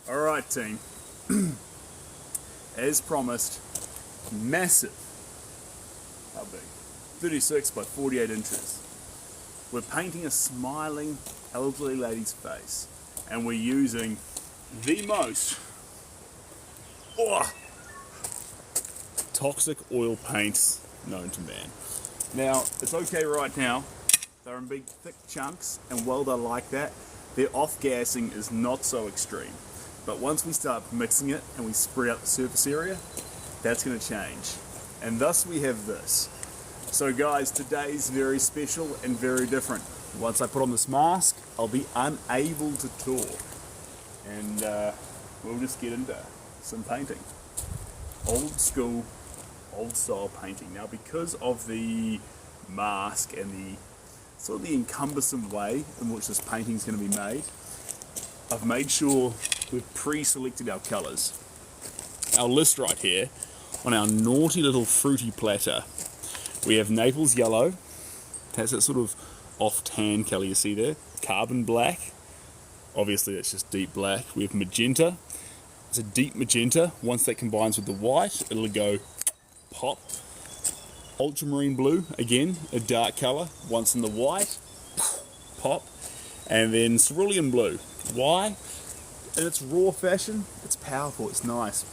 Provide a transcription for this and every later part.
Alright team, as promised, massive, how big? 36 by 48 inches. We're painting a smiling elderly lady's face, and we're using the most toxic oil paints known to man. Now, it's okay right now, they're in big thick chunks, and while they're like that, their off-gassing is not so extreme. But once we start mixing it and we spread out the surface area, that's going to change. And thus we have this. So guys, today's very special and very different. Once I put on this mask, I'll be unable to talk. And we'll just get into some painting. Old school, old style painting. Now because of the mask and the sort of the encumbersome way in which this painting is going to be made, I've made sure we've pre-selected our colours. Our list right here, on our naughty little fruity platter, we have Naples yellow. It has that sort of off tan colour you see there. Carbon black, obviously that's just deep black. We have magenta. It's a deep magenta. Once that combines with the white, it'll go pop. Ultramarine blue, again, a dark colour. Once in the white, pop. And then cerulean blue. Why? In its raw fashion, it's powerful, it's nice.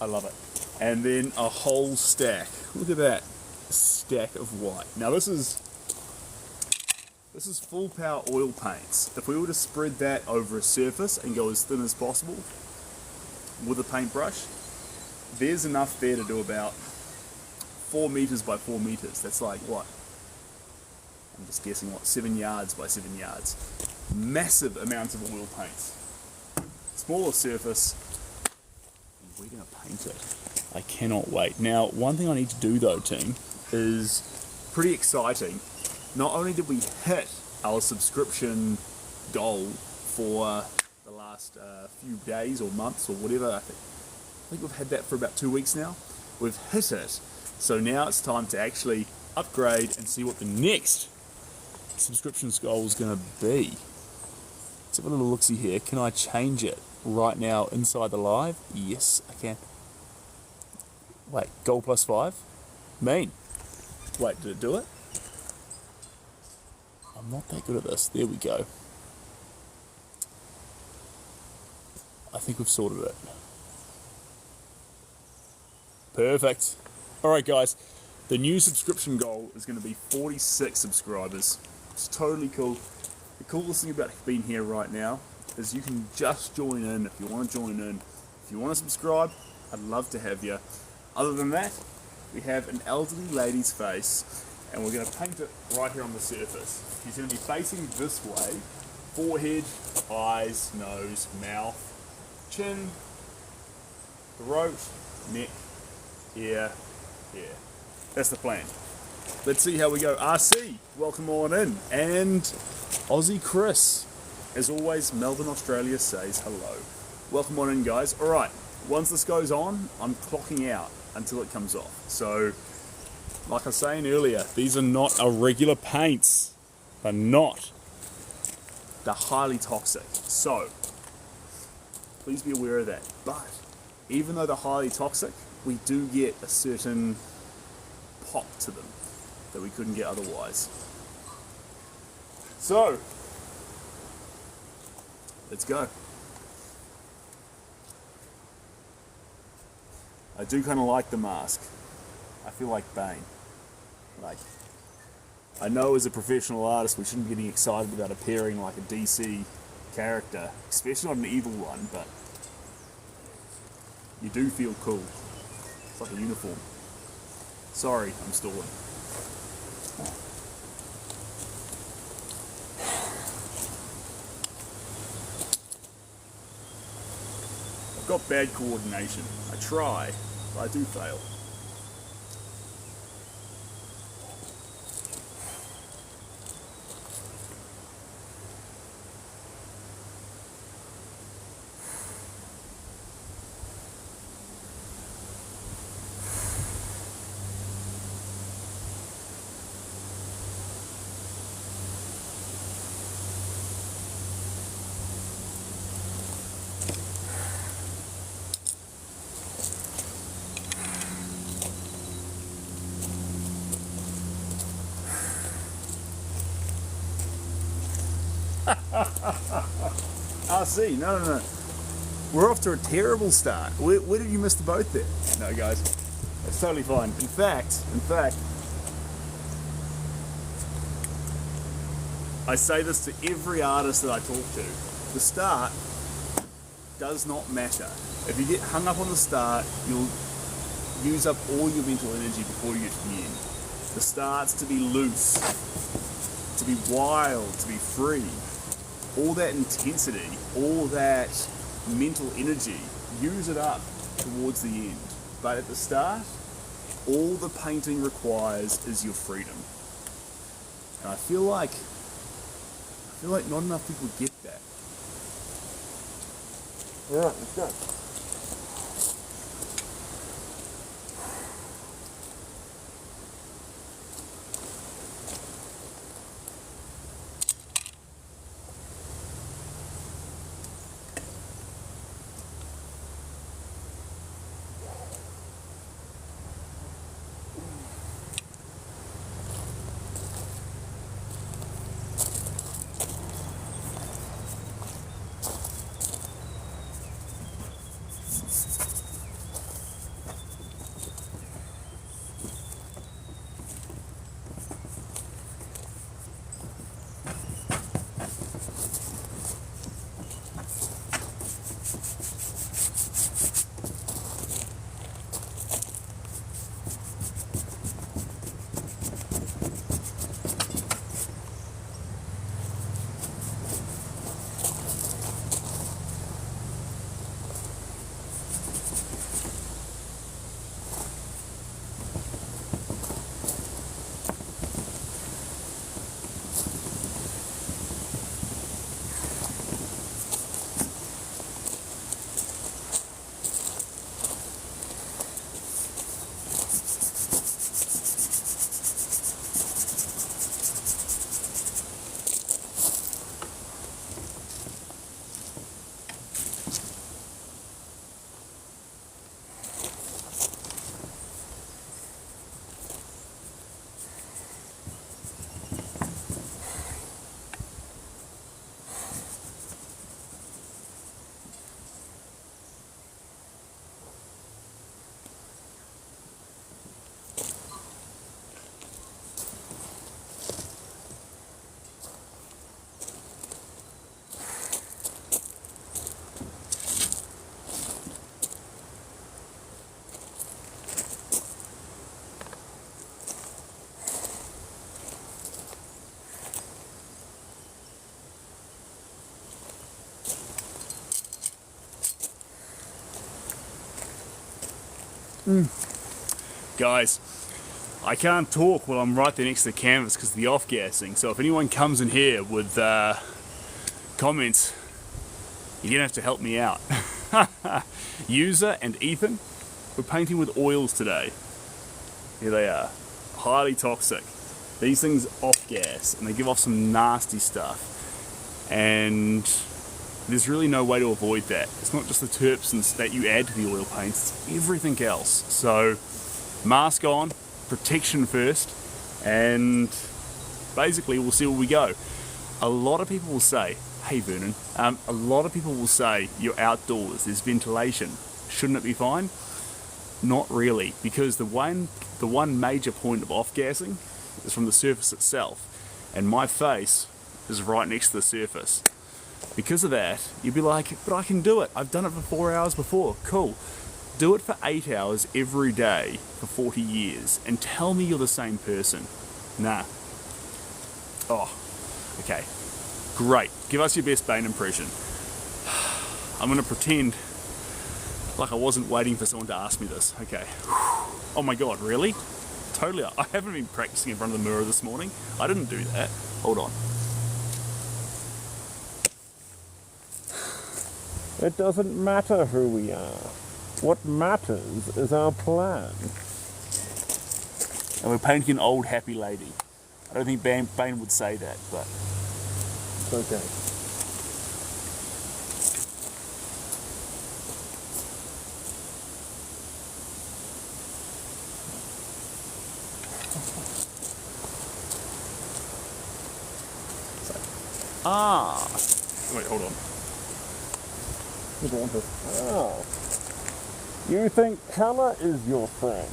I love it. And then a whole stack. Look at that. A stack of white. Now this is full power oil paints. If we were to spread that over a surface and go as thin as possible with a paintbrush, there's enough there to do about 4 meters by 4 meters. That's like what? I'm just guessing what, 7 yards by 7 yards. Massive amounts of oil paints. Smaller surface, and we're going to paint it. I cannot wait. Now, one thing I need to do though, team, is pretty exciting. Not only did we hit our subscription goal for the last few days or months or whatever, I think we've had that for about 2 weeks now. We've hit it. So now it's time to actually upgrade and see what the next subscription goal is going to be. Let's have a little look-see here. Can I change it right now inside the live? Yes, I can. Wait, goal +5? Mean. Wait, did it do it? I'm not that good at this. There we go. I think we've sorted it. Perfect. Alright guys, the new subscription goal is going to be 46 subscribers. It's totally cool. The coolest thing about being here right now is you can just join in if you want to join in. If you want to subscribe, I'd love to have you. Other than that, we have an elderly lady's face, and we're going to paint it right here on the surface. She's going to be facing this way. Forehead, eyes, nose, mouth, chin, throat, neck, ear, hair. That's the plan. Let's see how we go. RC, welcome on in. And Aussie Chris, as always, Melbourne, Australia says hello. Welcome on in, guys. All right, once this goes on, I'm clocking out until it comes off. So, like I was saying earlier, these are not our regular paints. They're not. They're highly toxic. So, please be aware of that. But, even though they're highly toxic, we do get a certain pop to them that we couldn't get otherwise. So, let's go. I do kind of like the mask. I feel like Bane. Like, I know as a professional artist we shouldn't be getting excited about appearing like a DC character, especially not an evil one, but you do feel cool. It's like a uniform. Sorry, I'm stalling. I've got bad coordination. I try, but I do fail. Ah, see, no. We're off to a terrible start. Where did you miss the boat there? No, guys, it's totally fine. In fact, I say this to every artist that I talk to. The start does not matter. If you get hung up on the start, you'll use up all your mental energy before you get to the end. The start's to be loose, to be wild, to be free. All that intensity, all that mental energy, use it up towards the end. But at the start, all the painting requires is your freedom. And I feel like not enough people get that. Yeah, let's go. Guys, I can't talk while I'm right there next to the canvas because of the off-gassing, so if anyone comes in here with comments, you're gonna have to help me out. User and Ethan, we're painting with oils today. Here they are, highly toxic. These things off-gas and they give off some nasty stuff, and there's really no way to avoid that. It's not just the terpenes that you add to the oil paints, it's everything else. So mask on, protection first, and basically we'll see where we go. A lot of people will say, hey Vernon, a lot of people will say you're outdoors, there's ventilation, shouldn't it be fine? Not really, because the one major point of off-gassing is from the surface itself, and my face is right next to the surface. Because of that, you'd be like, but I can do it. I've done it for 4 hours before. Cool. Do it for 8 hours every day for 40 years and tell me you're the same person. Nah. Oh, okay. Great. Give us your best Bane impression. I'm going to pretend like I wasn't waiting for someone to ask me this. Okay. Oh my god, really? Totally. I haven't been practicing in front of the mirror this morning. I didn't do that. Hold on. It doesn't matter who we are. What matters is our plan. And we're painting an old happy lady. I don't think Bane would say that, but It's okay. Ah. Wait, hold on. Oh. You think colour is your friend.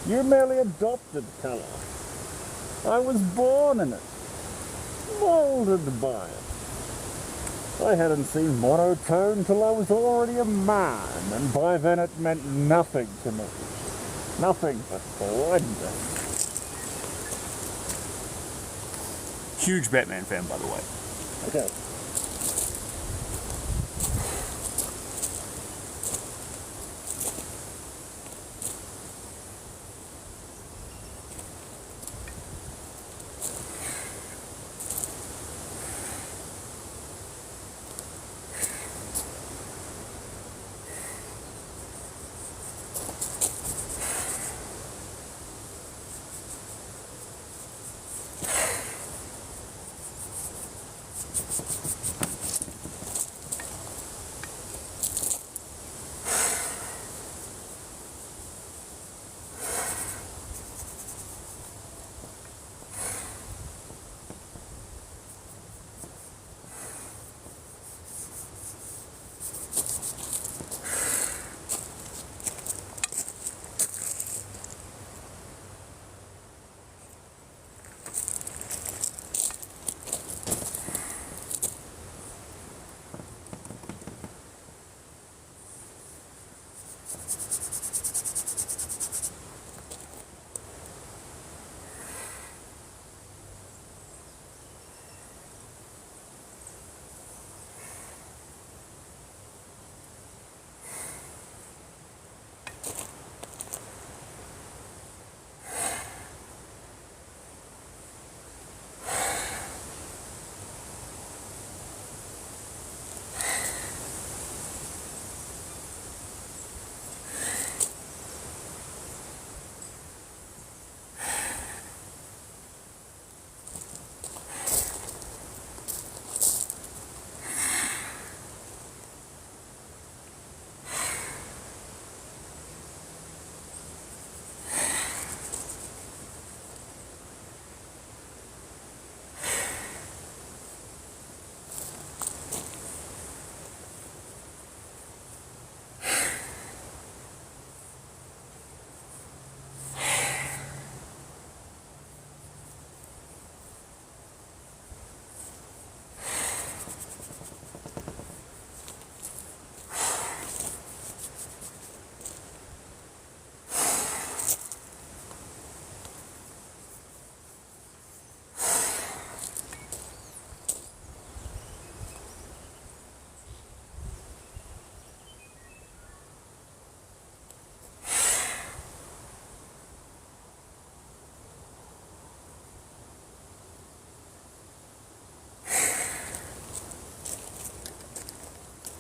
You merely adopted colour. I was born in it. Molded by it. I hadn't seen monotone till I was already a man, and by then it meant nothing to me. Nothing but splendor. Huge Batman fan, by the way. Okay.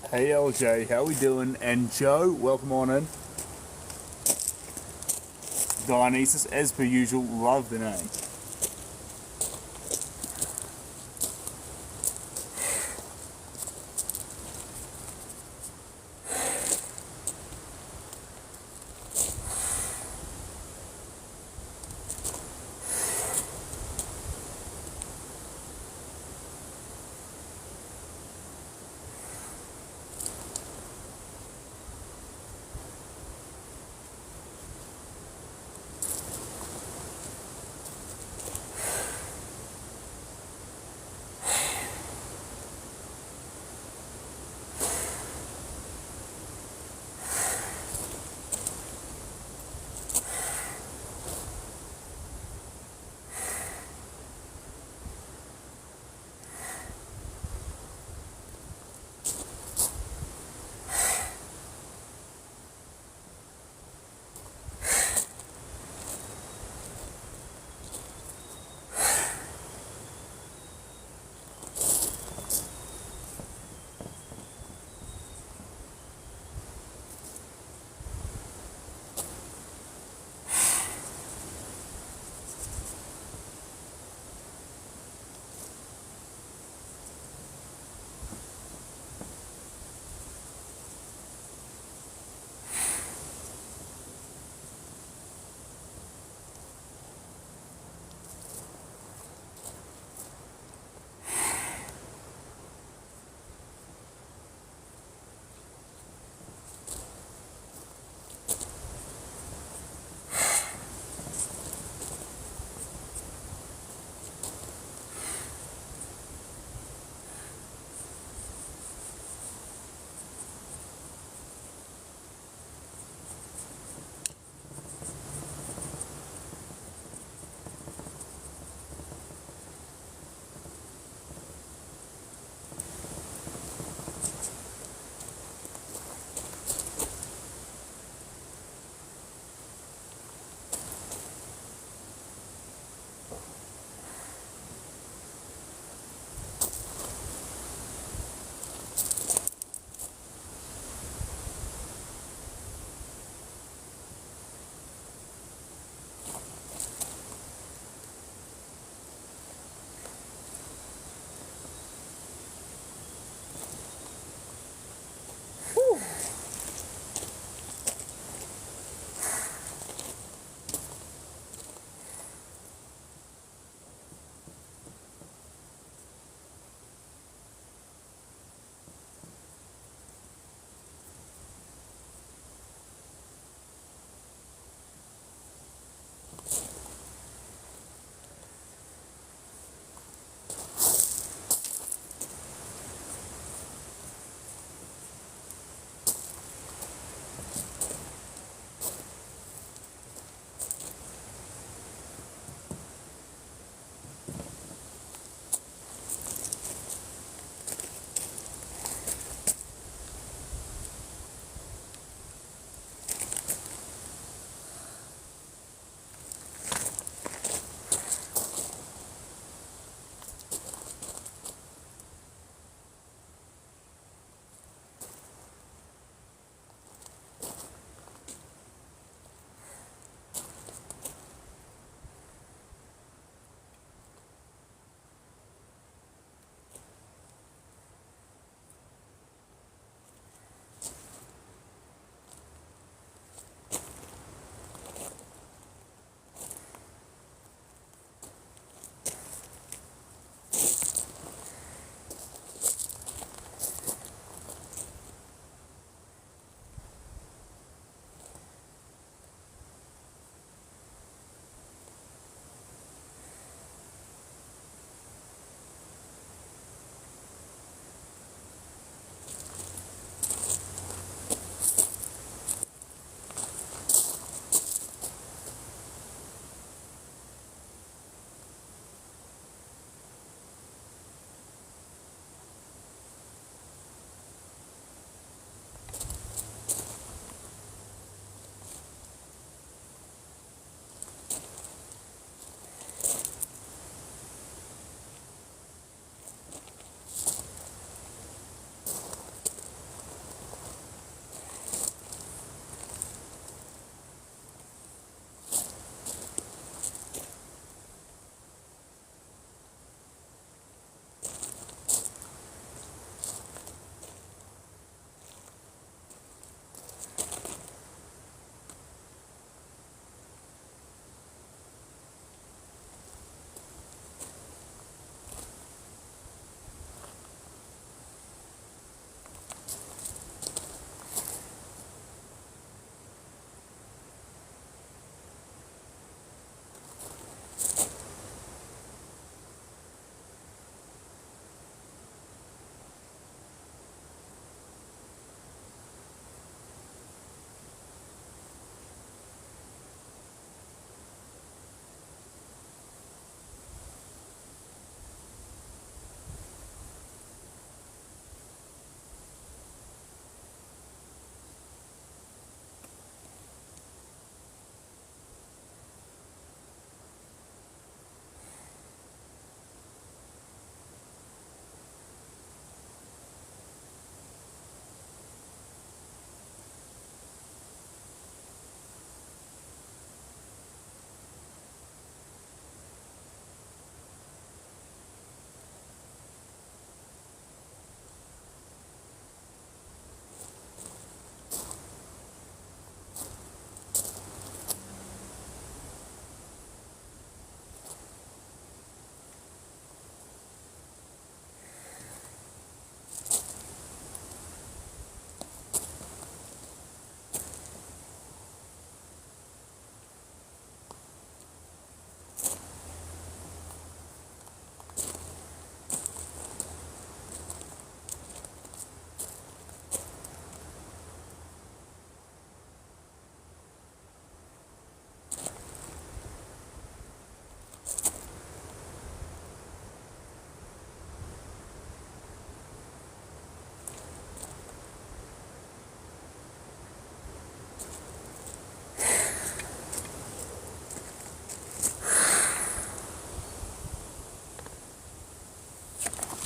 Hey LJ, how we doing? And Joe, welcome on in. Dionysus, as per usual, love the name.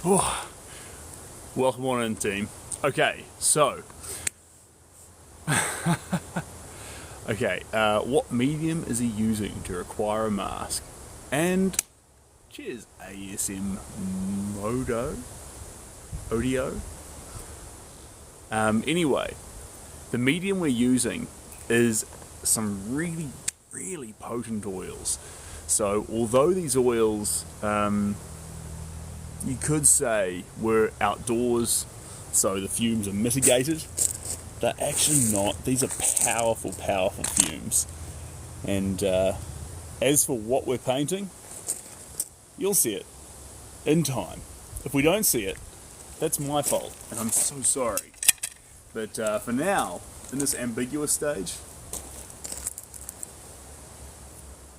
Oh, welcome on in, team. Okay, so. Okay, what medium is he using to require a mask? And cheers, ASM Audio. Anyway, the medium we're using is some really, really potent oils. So although these oils, you could say were outdoors, so the fumes are mitigated, they're actually not. These are powerful, powerful fumes. And as for what we're painting, you'll see it in time. If we don't see it, that's my fault, and I'm so sorry. But for now, in this ambiguous stage,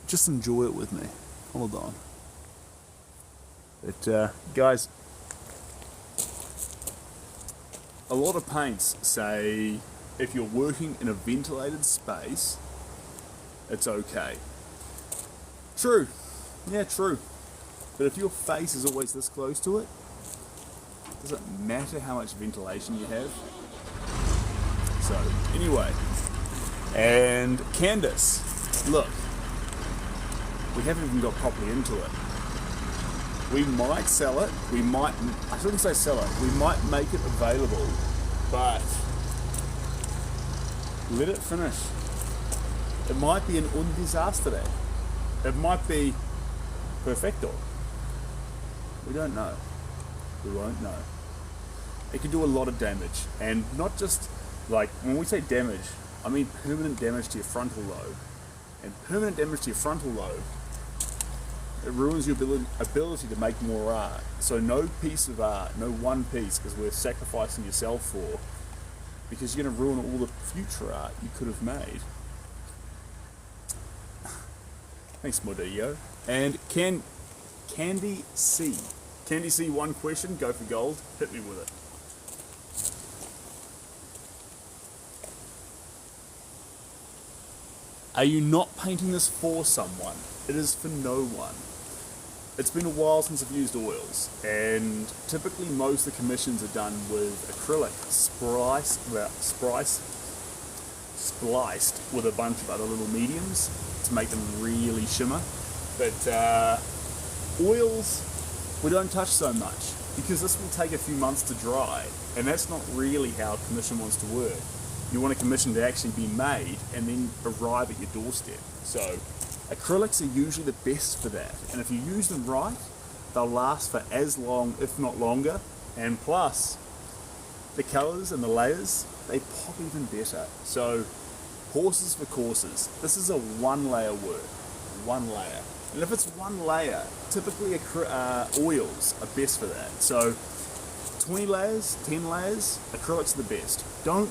just enjoy it with me. Hold on. But guys, a lot of paints say if you're working in a ventilated space, it's okay. True. Yeah, true. But if your face is always this close to it, does it matter how much ventilation you have? So, anyway. And Candace, look. We haven't even got properly into it. We might sell it, I shouldn't say sell it, we might make it available, but let it finish. It might be an un desastre. It might be perfecto. We don't know. We won't know. It can do a lot of damage, and not just, like, when we say damage, I mean permanent damage to your frontal lobe. And permanent damage to your frontal lobe, it ruins your ability to make more art. So no piece of art, no one piece, because we're sacrificing yourself for, because you're going to ruin all the future art you could have made. Thanks, Modillo. And Candy C, one question, go for gold, hit me with it. Are you not painting this for someone? It is for no one. It's been a while since I've used oils, and typically most of the commissions are done with acrylic spliced with a bunch of other little mediums to make them really shimmer. But oils, we don't touch so much, because this will take a few months to dry, and that's not really how a commission wants to work. You want a commission to actually be made and then arrive at your doorstep. So acrylics are usually the best for that, and if you use them right, they'll last for as long, if not longer, and plus the colours and the layers, they pop even better. So horses for courses. This is a one layer work, one layer. And if it's one layer, typically oils are best for that. So 20 layers, 10 layers, acrylics are the best. Don't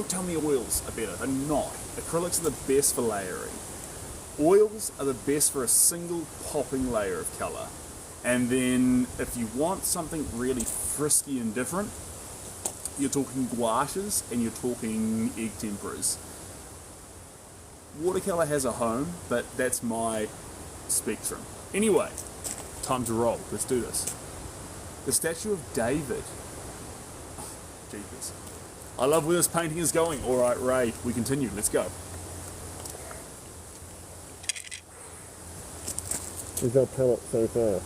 tell me oils are better, they're not. Acrylics are the best for layering. Oils are the best for a single popping layer of colour. And then if you want something really frisky and different, you're talking gouaches and you're talking egg temperas. Watercolour has a home, but that's my spectrum. Anyway, time to roll. Let's do this. The statue of David. Oh, jeepers. I love where this painting is going. Alright, Ray, we continue. Let's go. Is our palette so far?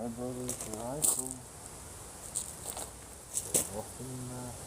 My brother's rifle. Off in the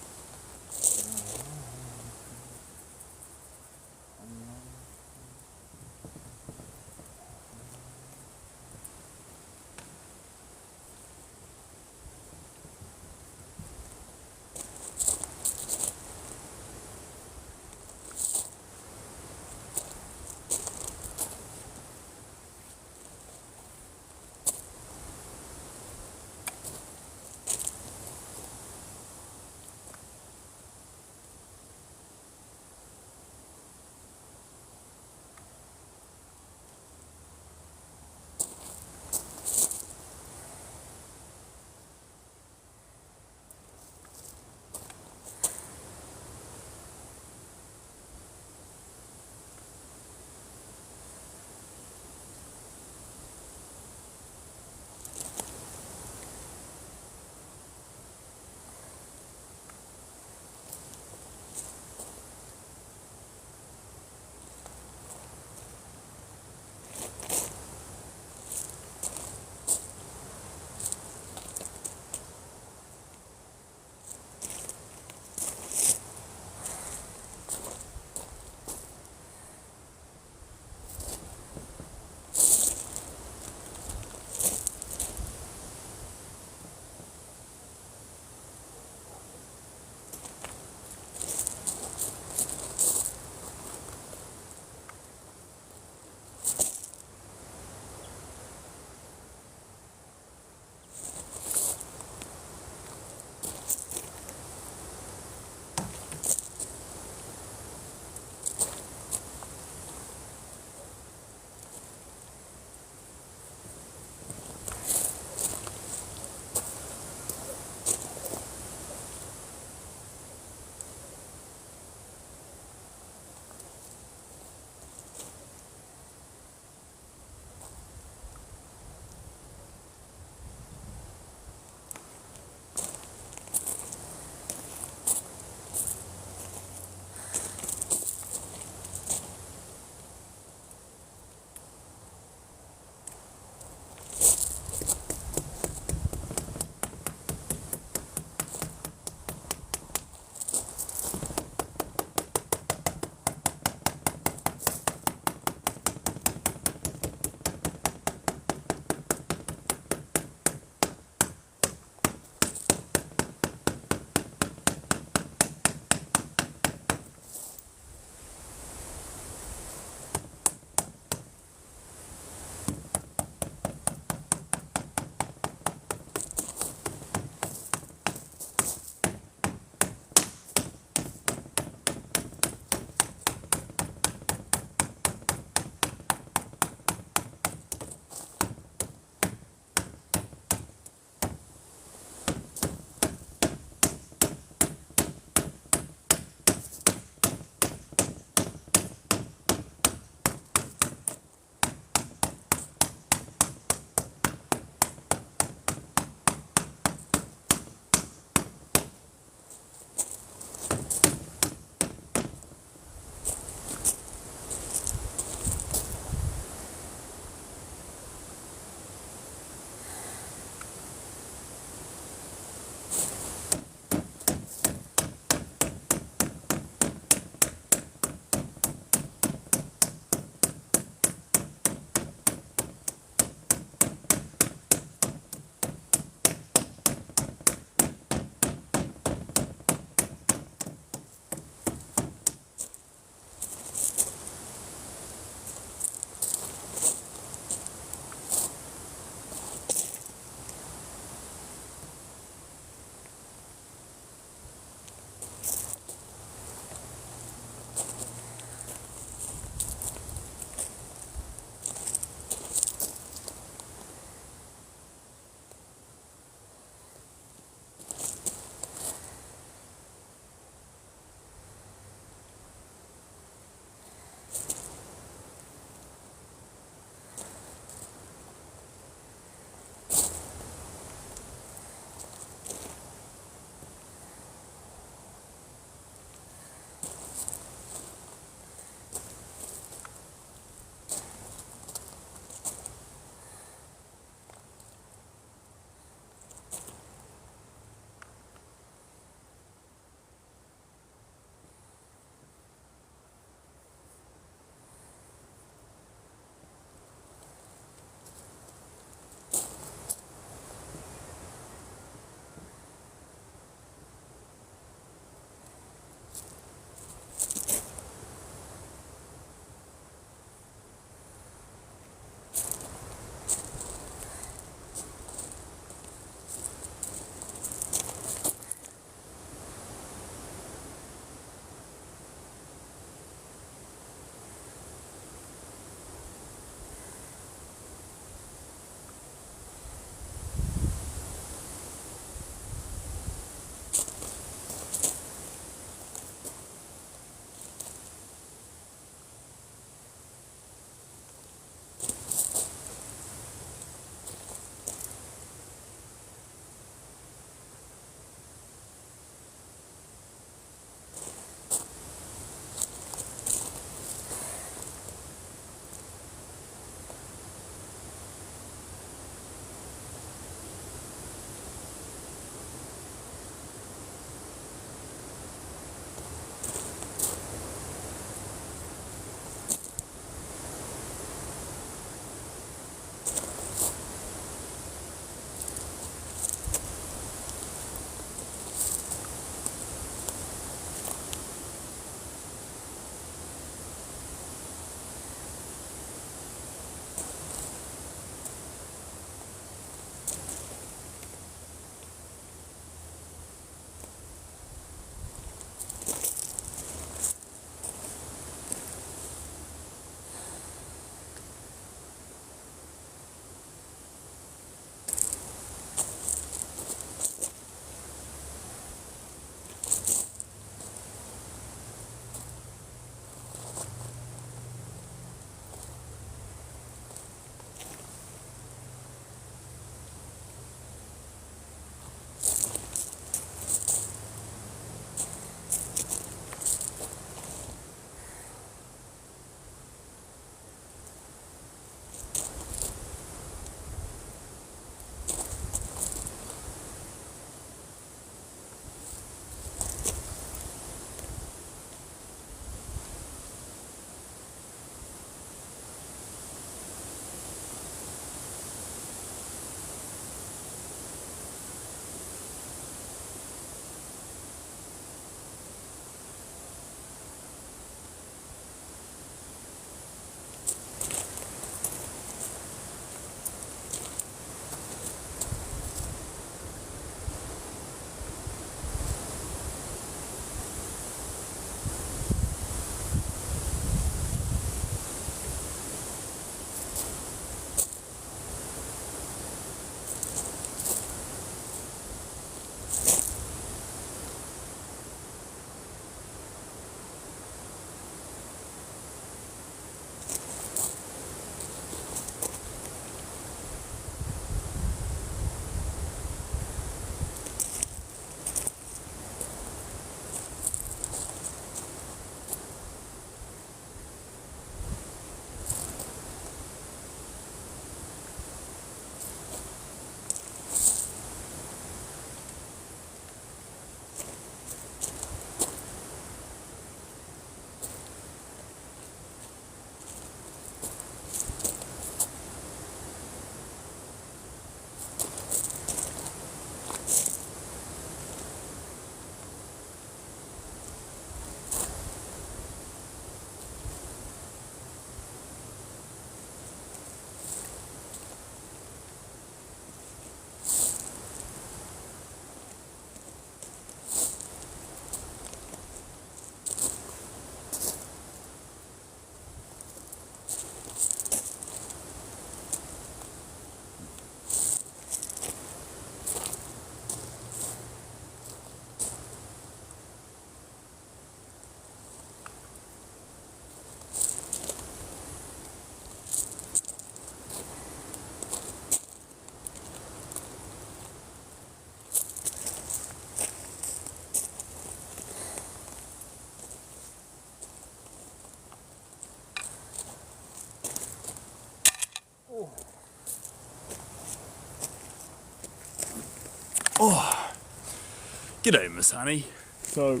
G'day, Miss Honey. So,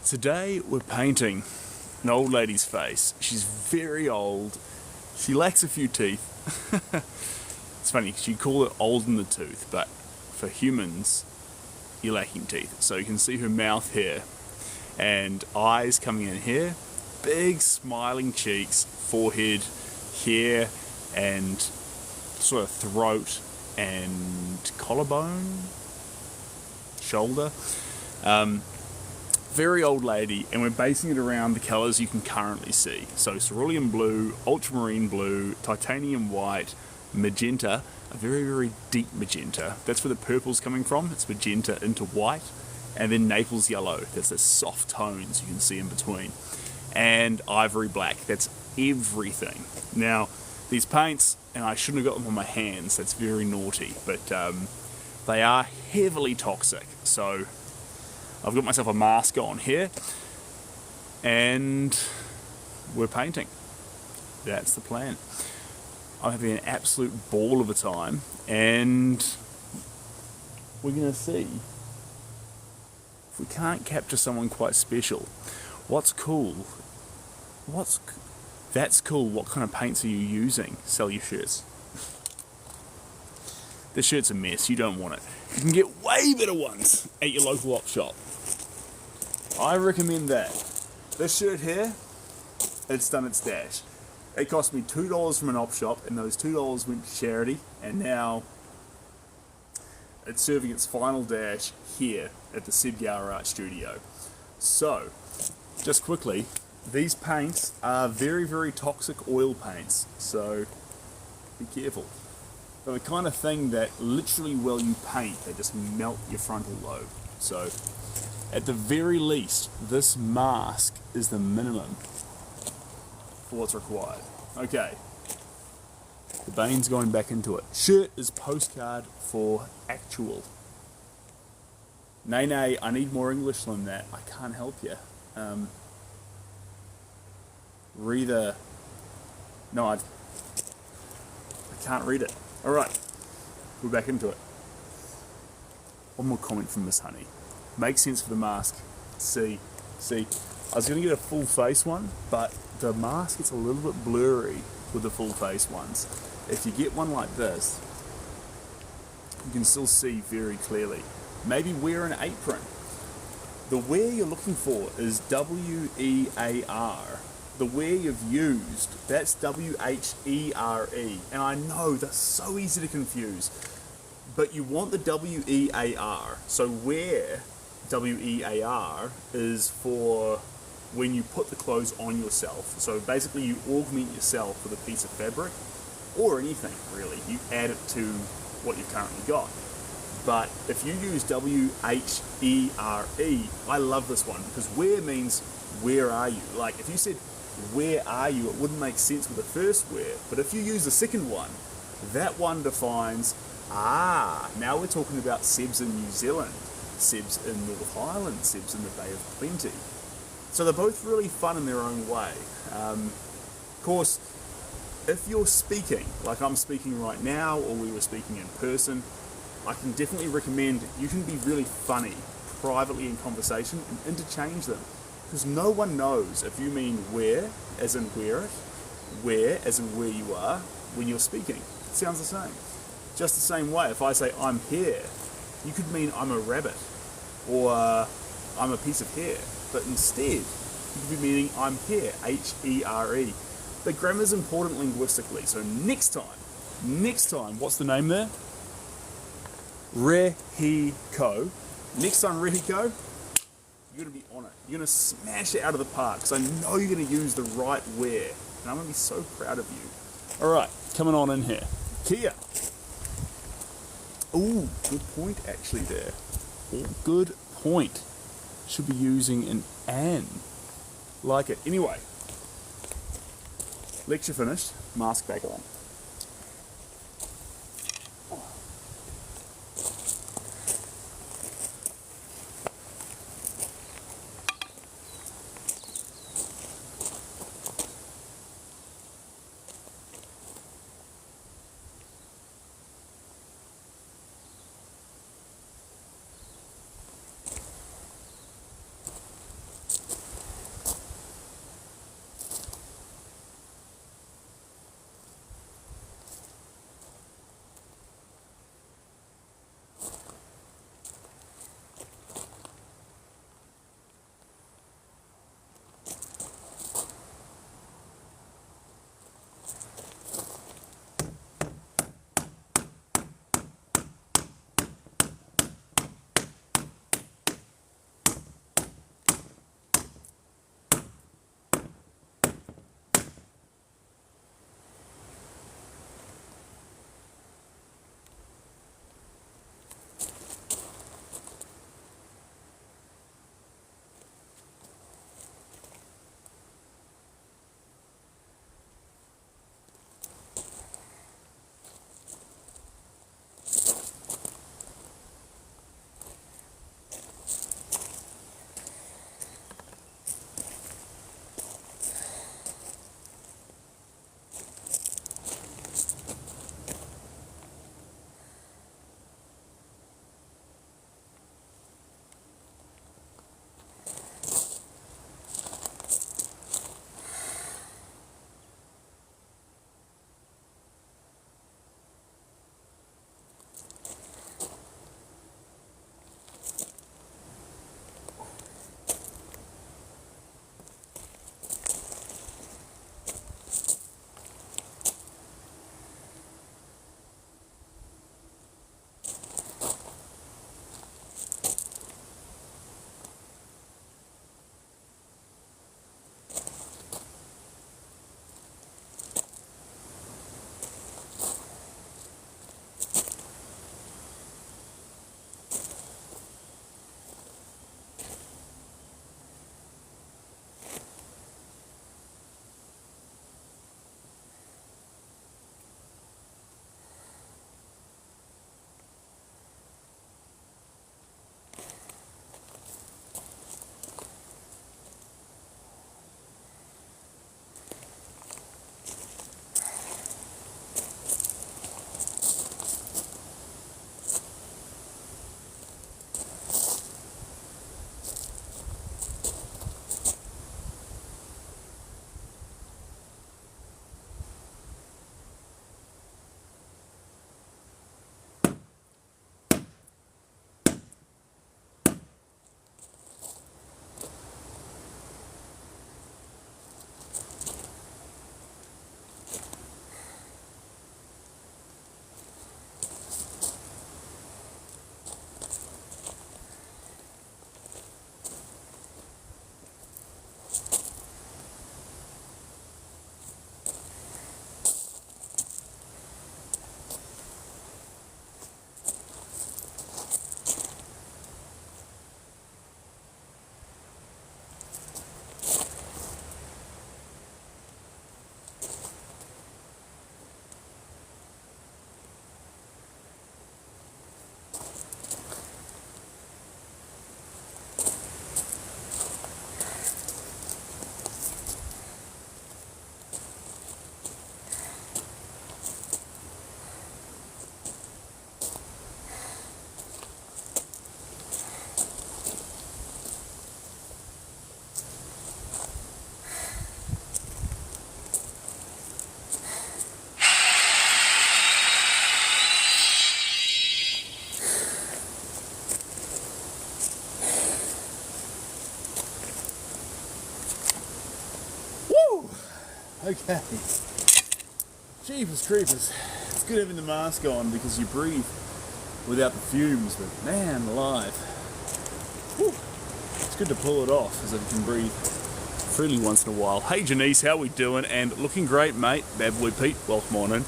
today we're painting an old lady's face. She's very old. She lacks a few teeth. It's funny because you call it old in the tooth, but for humans, you're lacking teeth. So you can see her mouth here and eyes coming in here. Big smiling cheeks, forehead, hair, and sort of throat and collarbone, shoulder. Very old lady, and we're basing it around the colours you can currently see. So cerulean blue, ultramarine blue, titanium white, magenta, a very, very deep magenta. That's where the purple's coming from. It's magenta into white, and then Naples yellow. That's the soft tones you can see in between. And ivory black. That's everything. Now, these paints, and I shouldn't have got them on my hands. That's very naughty, but they are heavily toxic. So I've got myself a mask on here, and we're painting. That's the plan. I'm having an absolute ball of a time, and we're going to see if we can't capture someone quite special. What's cool? That's cool. What kind of paints are you using? Sell your shirts. This shirt's a mess. You don't want it. You can get way better ones at your local op shop. I recommend that. This shirt here, it's done its dash. It cost me $2 from an op shop, and those $2 went to charity, and now it's serving its final dash here at the Seb Gower Art Studio. So, just quickly, these paints are very, very toxic oil paints, so be careful. They're the kind of thing that literally while you paint, they just melt your frontal lobe. So, at the very least, this mask is the minimum for what's required. Okay, the Bane's going back into it. Shirt is postcard for actual. Nay, I need more English than that. I can't help you. I can't read it. Alright, we're back into it. One more comment from Miss Honey. Makes sense for the mask. See, I was going to get a full face one, but the mask gets a little bit blurry with the full face ones. If you get one like this, you can still see very clearly. Maybe wear an apron. The wear you're looking for is W-E-A-R. The wear you've used, that's W-H-E-R-E. And I know that's so easy to confuse, but you want the W-E-A-R. So wear, W-E-A-R, is for when you put the clothes on yourself. So basically you augment yourself with a piece of fabric, or anything really. You add it to what you've currently got. But if you use W-H-E-R-E, I love this one, because where means where are you? Like if you said where are you, it wouldn't make sense with the first where. But if you use the second one, that one defines, now we're talking about Sebs in New Zealand, Sebs in North Island, Sebs in the Bay of Plenty. So they're both really fun in their own way. Of course, if you're speaking, like I'm speaking right now, or we were speaking in person, I can definitely recommend you can be really funny privately in conversation and interchange them. Because no one knows if you mean where, as in wear it, where, as in where you are, when you're speaking. It sounds the same. Just the same way, if I say I'm here, you could mean I'm a rabbit, or I'm a piece of hair. But instead, you could be meaning I'm here, H-E-R-E. But grammar's important linguistically, so next time, what's the name there? Rehiko. Next time, Rehiko, you're going to be on it. You're going to smash it out of the park, because I know you're going to use the right wear, and I'm going to be so proud of you. Alright, coming on in here. Kia. Ooh, good point actually there. Good point. Should be using an. Like it. Anyway, lecture finished, mask back on. Okay. Jeepers creepers. It's good having the mask on because you breathe without the fumes, but man alive. Whew. It's good to pull it off as I can breathe freely once in a while. Hey Janice, how we doing? And looking great, mate. Bad boy Pete, welcome on in.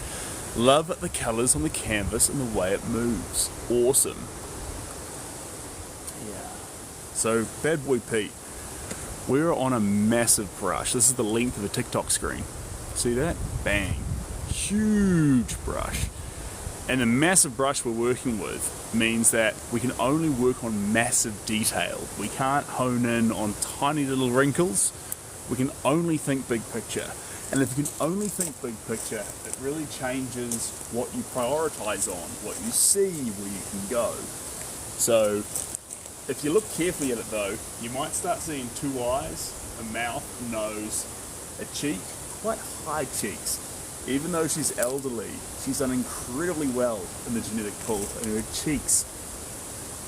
Love the colours on the canvas and the way it moves. Awesome. Yeah. So, bad boy Pete, we're on a massive brush. This is the length of a TikTok screen. See that? Bang. Huge brush. And the massive brush we're working with means that we can only work on massive detail. We can't hone in on tiny little wrinkles. We can only think big picture. And if you can only think big picture, it really changes what you prioritize on, what you see, where you can go. So if you look carefully at it though, you might start seeing two eyes, a mouth, nose, a cheek, quite high cheeks. Even though she's elderly, she's done incredibly well in the genetic pool, and her cheeks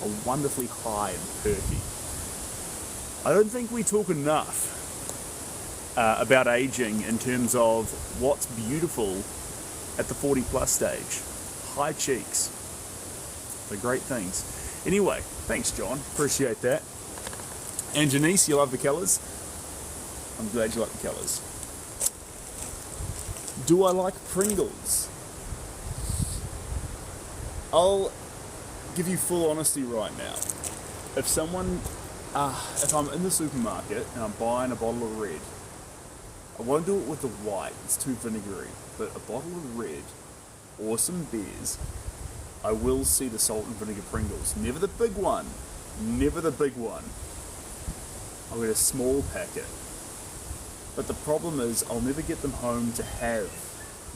are wonderfully high and perky. I don't think we talk enough about aging in terms of what's beautiful at the 40 plus stage. High cheeks. They're great things. Anyway, thanks John, appreciate that. And Janice, you love the colours? I'm glad you like the colours. Do I like Pringles? I'll give you full honesty right now. If I'm in the supermarket and I'm buying a bottle of red, I won't do it with the white, it's too vinegary, but a bottle of red or some beers, I will see the salt and vinegar Pringles. Never the big one. Never the big one. I'll get a small packet. But the problem is I'll never get them home to have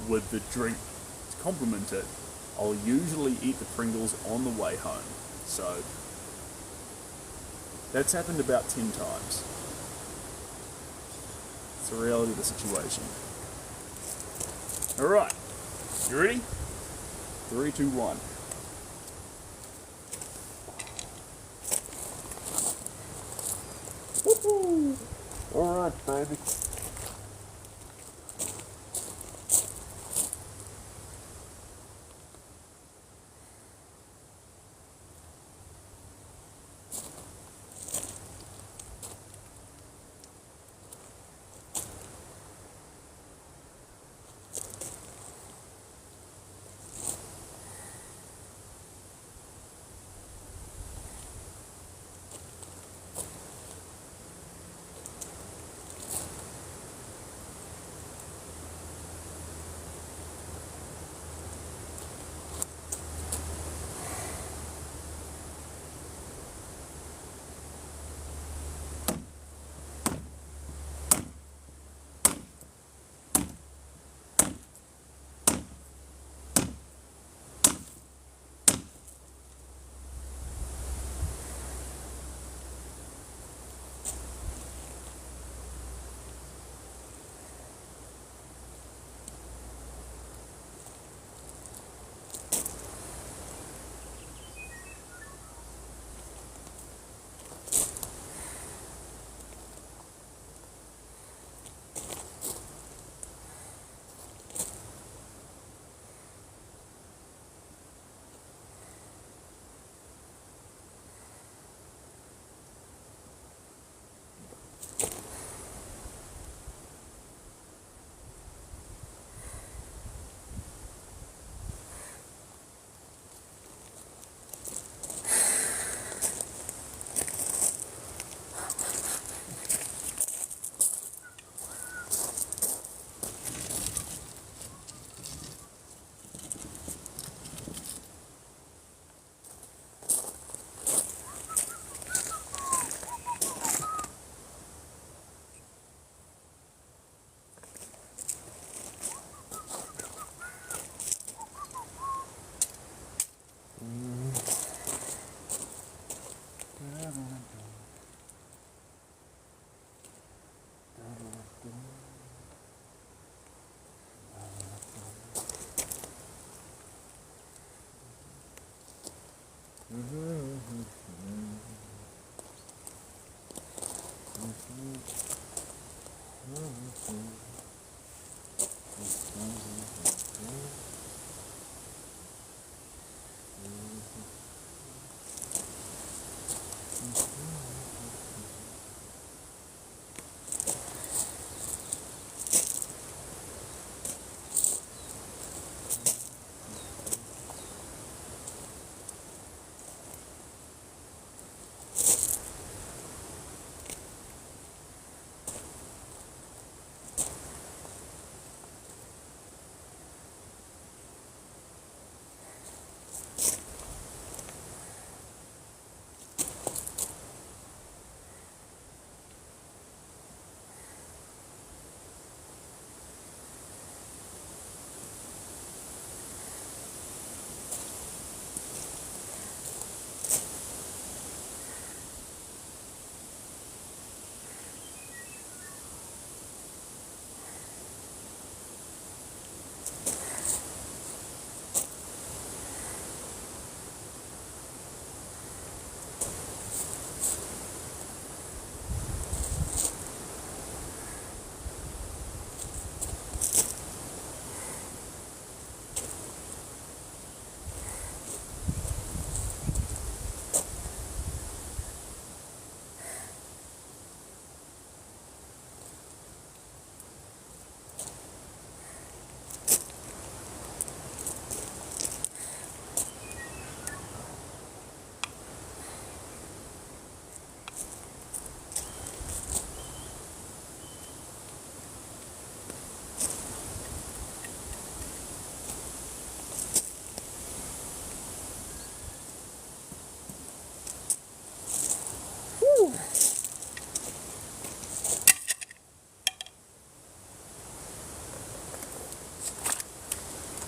with the drink to complement it. I'll usually eat the Pringles on the way home. So that's happened about 10 times. It's the reality of the situation. Alright, you ready? 3, 2, 1. Woohoo! Alright, baby.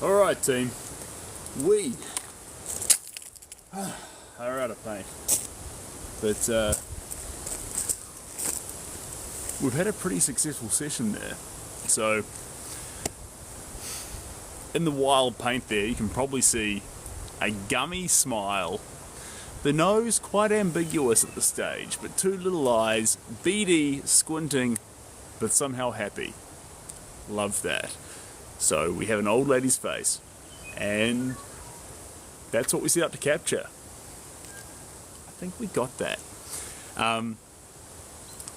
Alright team, we are out of paint, but we've had a pretty successful session there. So in the wild paint there you can probably see a gummy smile, the nose quite ambiguous at the stage, but two little eyes, beady, squinting, but somehow happy. Love that. So we have an old lady's face, and that's what we set up to capture. I think we got that.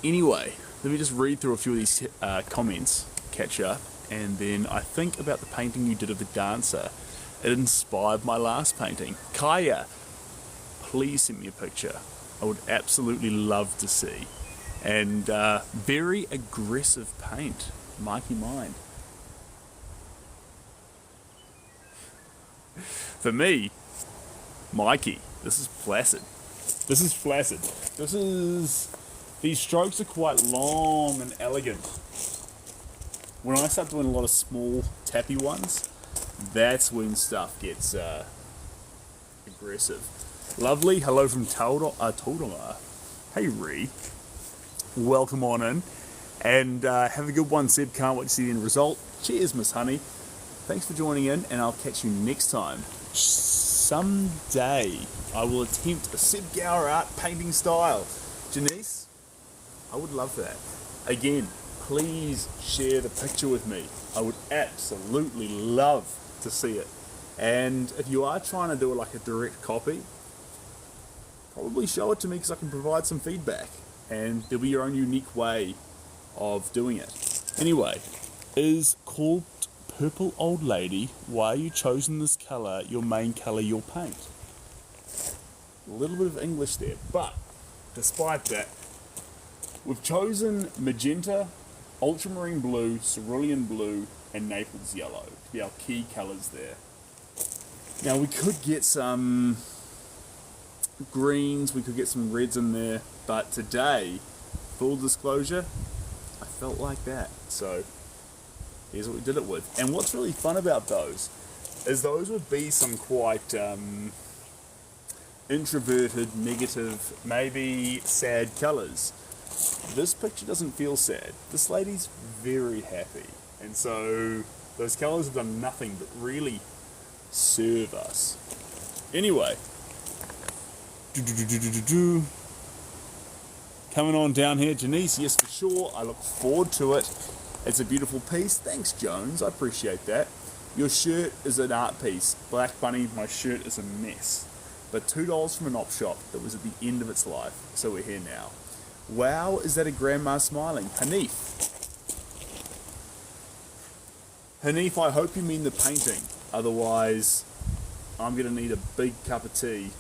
Anyway, let me just read through a few of these comments, catch up, and then I think about the painting you did of the dancer. It inspired my last painting. Kaya, please send me a picture. I would absolutely love to see. And very aggressive paint, Mikey Mind. For me, Mikey, this is placid. This is flaccid. These strokes are quite long and elegant. When I start doing a lot of small tappy ones, that's when stuff gets aggressive. Lovely, hello from Tauranga. Hey Ree, welcome on in. And have a good one, Seb, can't wait to see the end result. Cheers, Miss Honey. Thanks for joining in, and I'll catch you next time. Someday I will attempt a Seb Gower art painting style. Janice, I would love that. Again, please share the picture with me. I would absolutely love to see it. And if you are trying to do like a direct copy, probably show it to me because I can provide some feedback. And there'll be your own unique way of doing it. Anyway, is called Purple Old Lady, why are you chosen this colour, your main colour you'll paint? A little bit of English there, but despite that, we've chosen magenta, ultramarine blue, cerulean blue, and Naples yellow to be our key colours there. Now we could get some greens, we could get some reds in there, but today, full disclosure, I felt like that, so here's what we did it with. And what's really fun about those is those would be some quite introverted, negative, maybe sad colours. This picture doesn't feel sad. This lady's very happy. And so those colours have done nothing but really serve us. Anyway, coming on down here, Janice, yes for sure, I look forward to it. It's a beautiful piece. Thanks, Jones. I appreciate that. Your shirt is an art piece. Black Bunny, my shirt is a mess. But $2 from an op shop that was at the end of its life. So we're here now. Wow, is that a grandma smiling? Hanif. Hanif, I hope you mean the painting. Otherwise, I'm going to need a big cup of tea.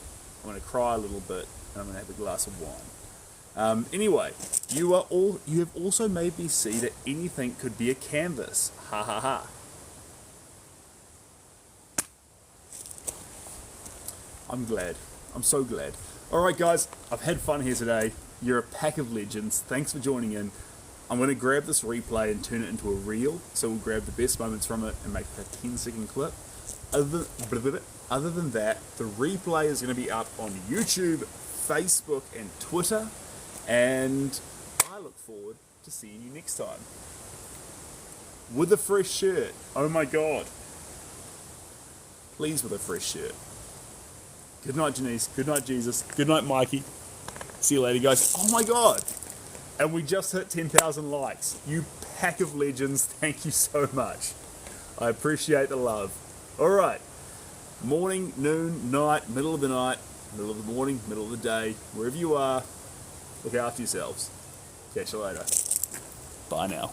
I'm going to cry a little bit. And I'm going to have a glass of wine. Anyway, you have also made me see that anything could be a canvas. Ha ha ha. I'm glad. I'm so glad. Alright guys, I've had fun here today. You're a pack of legends. Thanks for joining in. I'm going to grab this replay and turn it into a reel. So we'll grab the best moments from it and make a 10-second clip. Other than that, the replay is going to be up on YouTube, Facebook and Twitter. And I look forward to seeing you next time. With a fresh shirt. Oh my god. Please with a fresh shirt. Good night, Janice. Good night, Jesus. Good night, Mikey. See you later, guys. Oh my god. And we just hit 10,000 likes. You pack of legends. Thank you so much. I appreciate the love. Alright. Morning, noon, night, middle of the night, middle of the morning, middle of the day, wherever you are, look after yourselves. Catch you later. Bye now.